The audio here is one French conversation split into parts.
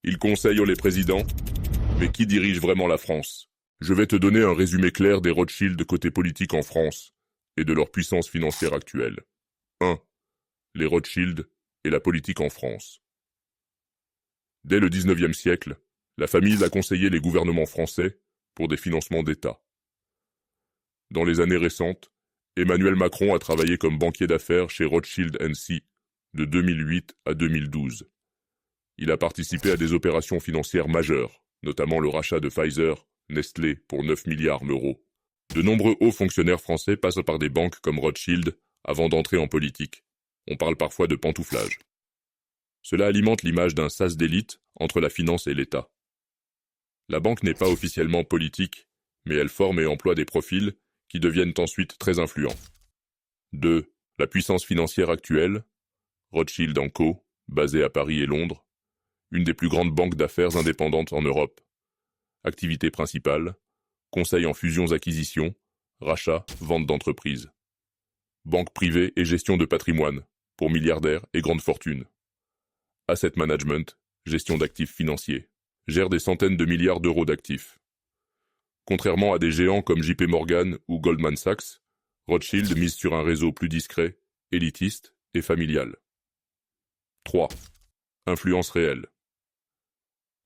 Ils conseillent les présidents, mais qui dirige vraiment la France? Je vais te donner un résumé clair des Rothschild côté politique en France et de leur puissance financière actuelle. 1. Les Rothschild et la politique en France. Dès le 19e siècle, la famille a conseillé les gouvernements français pour des financements d'État. Dans les années récentes, Emmanuel Macron a travaillé comme banquier d'affaires chez Rothschild & Cie de 2008 à 2012. Il a participé à des opérations financières majeures, notamment le rachat de Pfizer, Nestlé pour 9 milliards d'euros. De nombreux hauts fonctionnaires français passent par des banques comme Rothschild avant d'entrer en politique. On parle parfois de pantouflage. Cela alimente l'image d'un sas d'élite entre la finance et l'État. La banque n'est pas officiellement politique, mais elle forme et emploie des profils qui deviennent ensuite très influents. 2. La puissance financière actuelle. Rothschild & Co, basée à Paris et Londres, une des plus grandes banques d'affaires indépendantes en Europe. Activité principale, conseil en fusions-acquisitions, rachats, vente d'entreprises. Banque privée et gestion de patrimoine, pour milliardaires et grandes fortunes. Asset management, gestion d'actifs financiers, gère des centaines de milliards d'euros d'actifs. Contrairement à des géants comme JP Morgan ou Goldman Sachs, Rothschild mise sur un réseau plus discret, élitiste et familial. 3. Influence réelle.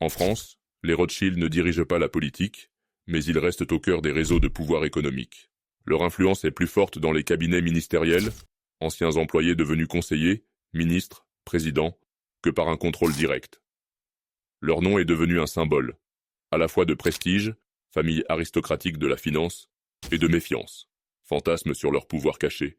En France, les Rothschild ne dirigent pas la politique, mais ils restent au cœur des réseaux de pouvoir économique. Leur influence est plus forte dans les cabinets ministériels, anciens employés devenus conseillers, ministres, présidents, que par un contrôle direct. Leur nom est devenu un symbole, à la fois de prestige, famille aristocratique de la finance, et de méfiance, fantasme sur leur pouvoir caché.